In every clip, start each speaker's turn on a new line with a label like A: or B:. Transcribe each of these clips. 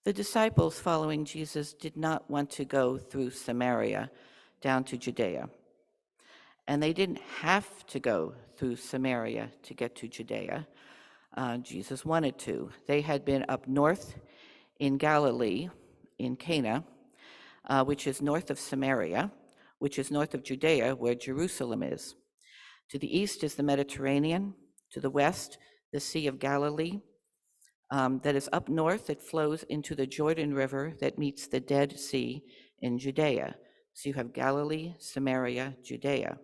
A: The disciples following Jesus did not want to go through Samaria down to Judea. And they didn't have to go through Samaria to get to Judea. Jesus wanted to. They had been up north in Galilee, in Cana, which is north of Samaria, which is north of Judea, where Jerusalem is. To the east is the Mediterranean. To the west, the Sea of Galilee. That is up north, it flows into the Jordan River that meets the Dead Sea in Judea. So you have Galilee, Samaria, Judea.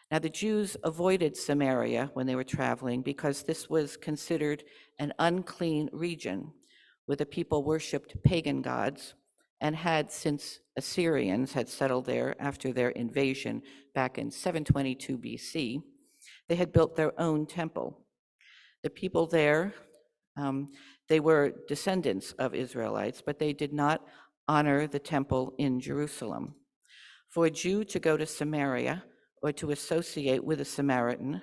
A: Now, the Jews avoided Samaria when they were traveling because this was considered an unclean region where the people worshipped pagan gods and had, since Assyrians had settled there after their invasion back in 722 BC, they had built their own temple. The people there, they were descendants of Israelites, but they did not honor the temple in Jerusalem. For a Jew to go to Samaria or to associate with a Samaritan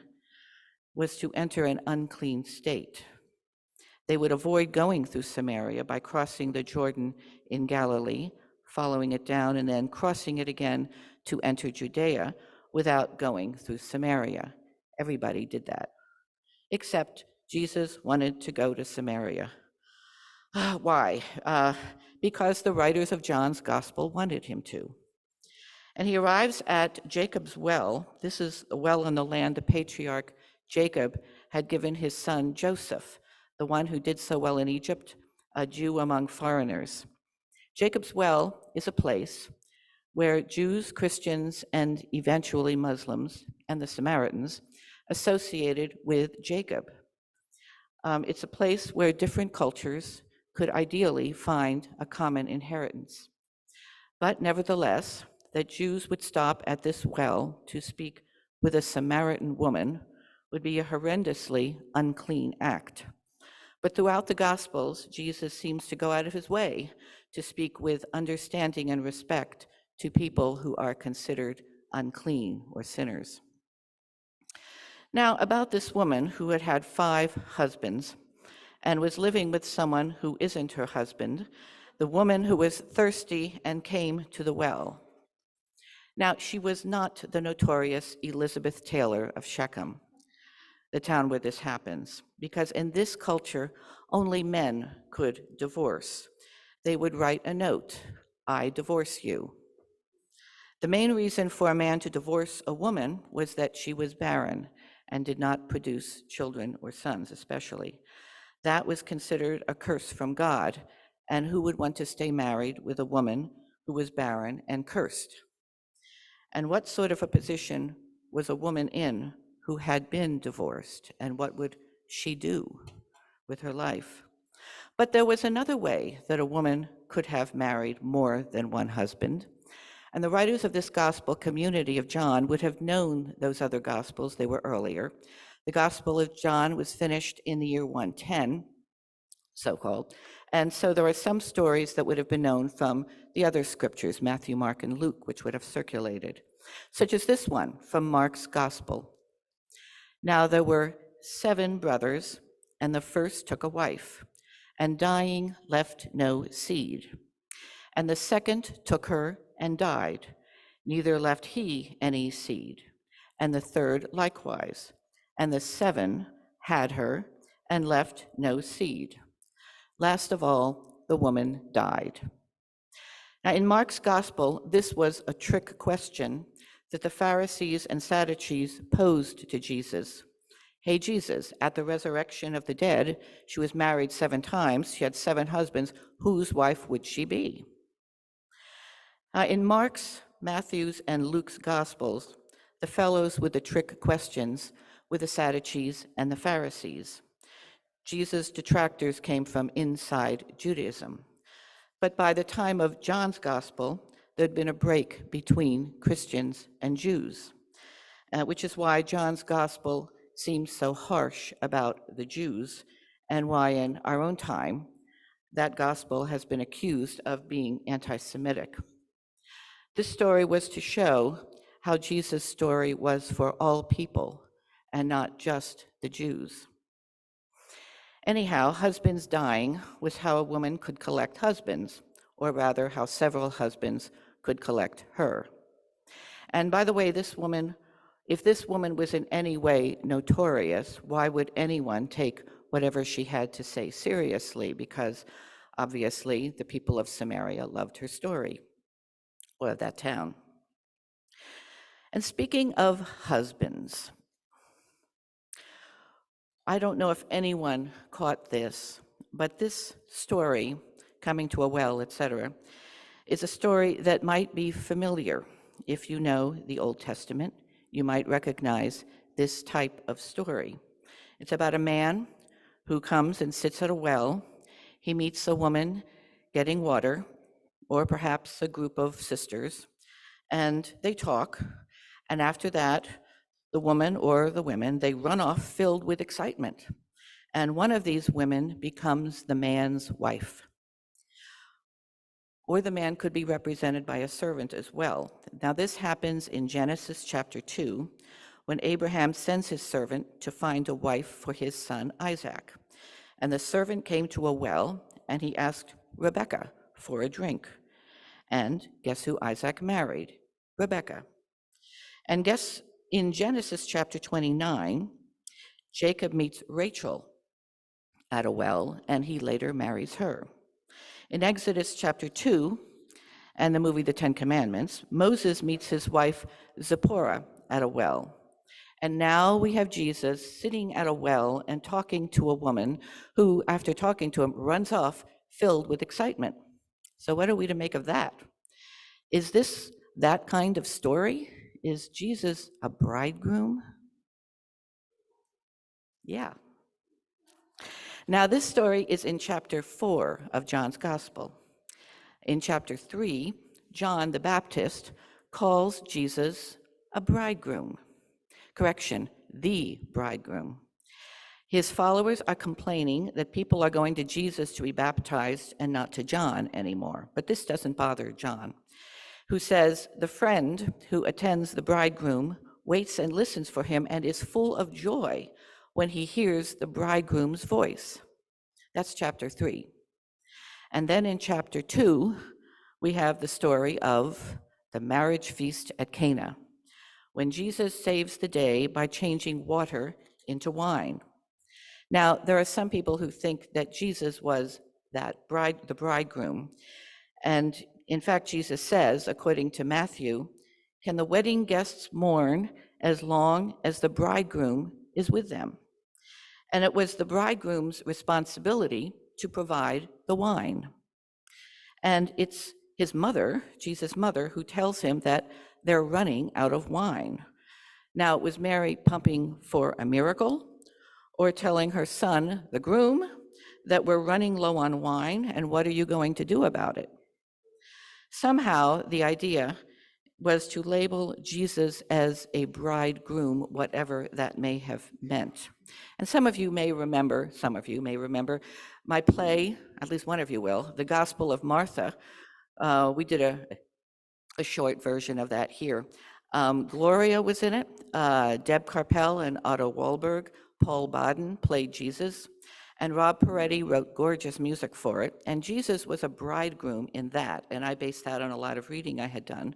A: was to enter an unclean state. They would avoid going through Samaria by crossing the Jordan in Galilee, following it down, and then crossing it again to enter Judea without going through Samaria. Everybody did that, except Jesus wanted to go to Samaria. Why? Because the writers of John's gospel wanted him to. And he arrives at Jacob's well. This is a well in the land the patriarch Jacob had given his son Joseph, the one who did so well in Egypt, a Jew among foreigners. Jacob's well is a place where Jews, Christians, and eventually Muslims and the Samaritans associated with Jacob. It's a place where different cultures could ideally find a common inheritance. But nevertheless, that Jews would stop at this well to speak with a Samaritan woman would be a horrendously unclean act. But throughout the Gospels, Jesus seems to go out of his way to speak with understanding and respect to people who are considered unclean or sinners. Now, about this woman who had had 5 husbands and was living with someone who isn't her husband, the woman who was thirsty and came to the well. Now, she was not the notorious Elizabeth Taylor of Shechem, the town where this happens, because in this culture, only men could divorce. They would write a note, "I divorce you." The main reason for a man to divorce a woman was that she was barren and did not produce children or sons, especially. That was considered a curse from God, and who would want to stay married with a woman who was barren and cursed? And what sort of a position was a woman in who had been divorced, and what would she do with her life? But there was another way that a woman could have married more than one husband, and the writers of this gospel community of John would have known those other gospels. They were earlier. The Gospel of John was finished in the year 110, so-called, and so there are some stories that would have been known from the other scriptures, Matthew, Mark, and Luke, which would have circulated, such as this one from Mark's Gospel. Now there were 7 brothers, and the first took a wife, and dying left no seed. And the second took her and died, neither left he any seed. And the third likewise. And the 7 had her and left no seed. Last of all, the woman died. Now, in Mark's gospel, this was a trick question that the Pharisees and Sadducees posed to Jesus. Hey, Jesus, at the resurrection of the dead, she was married 7 times. She had 7 husbands. Whose wife would she be? In Mark's, Matthew's, and Luke's gospels, the fellows with the trick questions were the Sadducees and the Pharisees. Jesus' detractors came from inside Judaism. But by the time of John's gospel, there'd been a break between Christians and Jews, which is why John's gospel seems so harsh about the Jews, and why in our own time, that gospel has been accused of being anti-Semitic. This story was to show how Jesus' story was for all people and not just the Jews. Anyhow, husbands dying was how a woman could collect husbands, or rather, how several husbands could collect her. And by the way, if this woman was in any way notorious, why would anyone take whatever she had to say seriously? Because obviously, the people of Samaria loved her story, or of that town. And speaking of husbands, I don't know if anyone caught this, but this story, coming to a well, etc., is a story that might be familiar. If you know the Old Testament, you might recognize this type of story. It's about a man who comes and sits at a well. He meets a woman getting water, or perhaps a group of sisters, and they talk. And after that, the woman or the women, they run off filled with excitement. And one of these women becomes the man's wife. Or the man could be represented by a servant as well. Now, this happens in Genesis chapter 2, when Abraham sends his servant to find a wife for his son Isaac. And the servant came to a well, and he asked Rebekah for a drink. And guess who Isaac married? Rebekah. And guess in Genesis chapter 29, Jacob meets Rachel at a well, and he later marries her. In Exodus chapter 2, and the movie The Ten Commandments, Moses meets his wife Zipporah at a well. And now we have Jesus sitting at a well and talking to a woman who, after talking to him, runs off filled with excitement. So what are we to make of that? Is this that kind of story? Is Jesus a bridegroom? Yeah. Now, this story is in chapter 4 of John's Gospel. In chapter 3, John the Baptist calls Jesus a bridegroom. Correction, the bridegroom. His followers are complaining that people are going to Jesus to be baptized and not to John anymore. But this doesn't bother John, who says, the friend who attends the bridegroom waits and listens for him and is full of joy when he hears the bridegroom's voice. That's chapter 3. And then in chapter 2, we have the story of the marriage feast at Cana, when Jesus saves the day by changing water into wine. Now, there are some people who think that Jesus was the bridegroom. And in fact, Jesus says, according to Matthew, can the wedding guests mourn as long as the bridegroom is with them? And it was the bridegroom's responsibility to provide the wine. And it's his mother, Jesus' mother, who tells him that they're running out of wine. Now, was Mary pumping for a miracle, or telling her son, the groom, that we're running low on wine, and what are you going to do about it? Somehow, the idea was to label Jesus as a bridegroom, whatever that may have meant. And some of you may remember my play, at least one of you will, The Gospel of Martha. We did a short version of that here. Gloria was in it, Deb Carpel and Otto Wahlberg. Paul Baden played Jesus, and Rob Peretti wrote gorgeous music for it. And Jesus was a bridegroom in that, and I based that on a lot of reading I had done.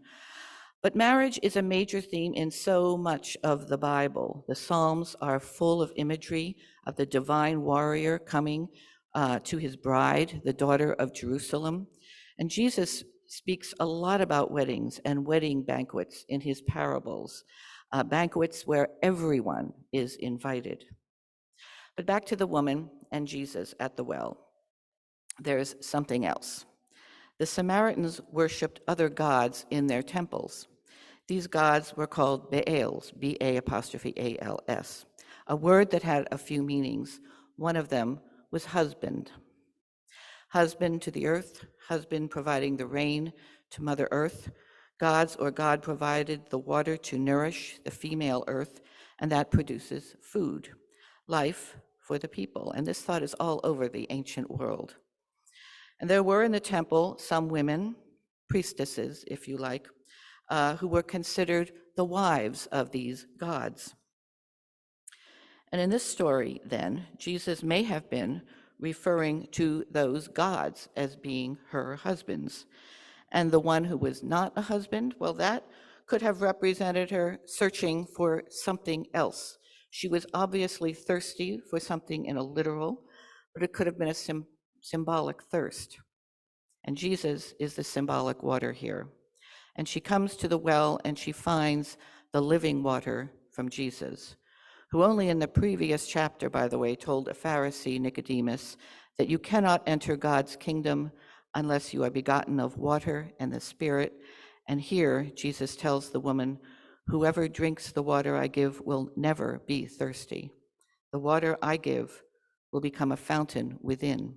A: But marriage is a major theme in so much of the Bible. The Psalms are full of imagery of the divine warrior coming to his bride, the daughter of Jerusalem. And Jesus speaks a lot about weddings and wedding banquets in his parables, banquets where everyone is invited. But back to the woman and Jesus at the well. There's something else. The Samaritans worshipped other gods in their temples. These gods were called Baals, B-A'-A-L-S, a word that had a few meanings. One of them was husband. Husband to the earth, husband providing the rain to Mother Earth. God provided the water to nourish the female earth, and that produces food, life for the people. And this thought is all over the ancient world. And there were in the temple some women, priestesses, if you like, who were considered the wives of these gods. And in this story, then, Jesus may have been referring to those gods as being her husbands. And the one who was not a husband, well, that could have represented her searching for something else. She was obviously thirsty for something in a literal, but it could have been a symbolic thirst. And Jesus is the symbolic water here. And she comes to the well and she finds the living water from Jesus, who only in the previous chapter, by the way, told a Pharisee, Nicodemus, that you cannot enter God's kingdom unless you are begotten of water and the Spirit. And here, Jesus tells the woman, whoever drinks the water I give will never be thirsty. The water I give will become a fountain within.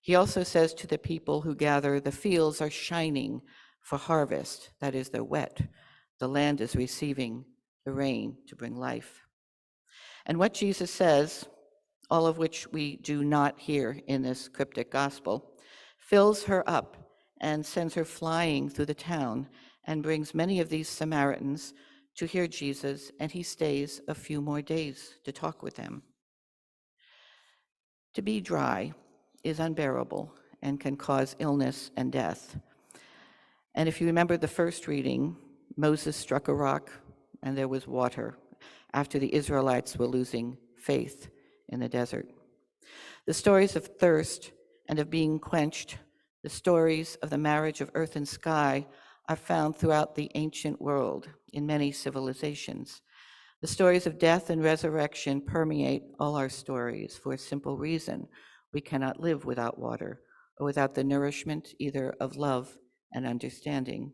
A: He also says to the people who gather, the fields are shining for harvest, that is, they're wet. The land is receiving the rain to bring life. And what Jesus says, all of which we do not hear in this cryptic gospel, fills her up and sends her flying through the town and brings many of these Samaritans to hear Jesus, and he stays a few more days to talk with them. To be dry is unbearable and can cause illness and death. And if you remember the first reading, Moses struck a rock and there was water after the Israelites were losing faith in the desert. The stories of thirst and of being quenched, the stories of the marriage of earth and sky, are found throughout the ancient world in many civilizations. The stories of death and resurrection permeate all our stories for a simple reason. We cannot live without water or without the nourishment either of love and understanding,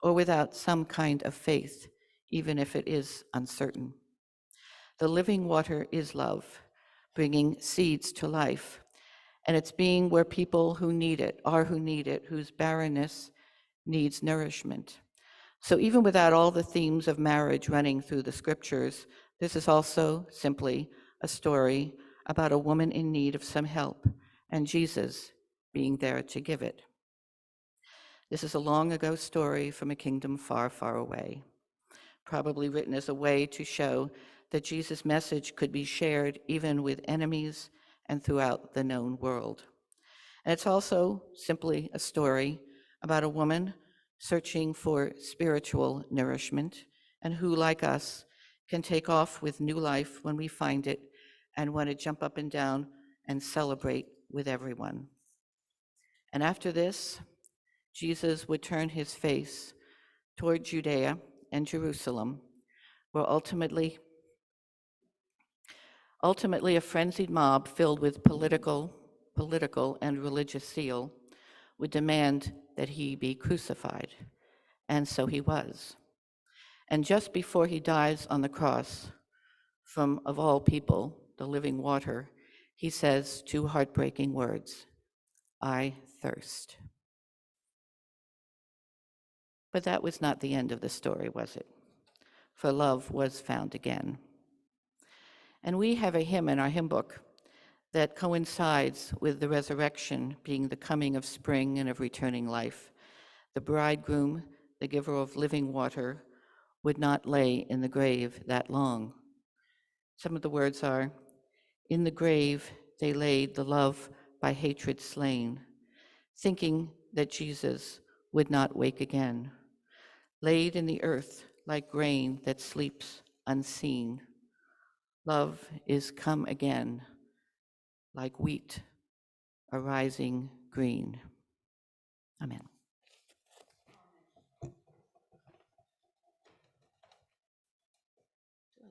A: or without some kind of faith, even if it is uncertain. The living water is love, bringing seeds to life, and it's being where people who need it are who need it, whose barrenness needs nourishment. So even without all the themes of marriage running through the scriptures, this is also simply a story about a woman in need of some help and Jesus being there to give it. This is a long ago story from a kingdom far, far away, probably written as a way to show that Jesus' message could be shared even with enemies and throughout the known world. And it's also simply a story about a woman searching for spiritual nourishment and who, like us, can take off with new life when we find it and want to jump up and down and celebrate with everyone. And after this, Jesus would turn his face toward Judea and Jerusalem, where ultimately a frenzied mob filled with political and religious zeal would demand that he be crucified. And so he was. And just before he dies on the cross, from, of all people, the living water, he says two heartbreaking words, I thirst. But that was not the end of the story, was it? For love was found again. And we have a hymn in our hymn book that coincides with the resurrection being the coming of spring and of returning life. The bridegroom, the giver of living water, would not lay in the grave that long. Some of the words are, in the grave they laid the love by hatred slain, thinking that Jesus would not wake again. Laid in the earth like grain that sleeps unseen. Love is come again, like wheat arising green. Amen.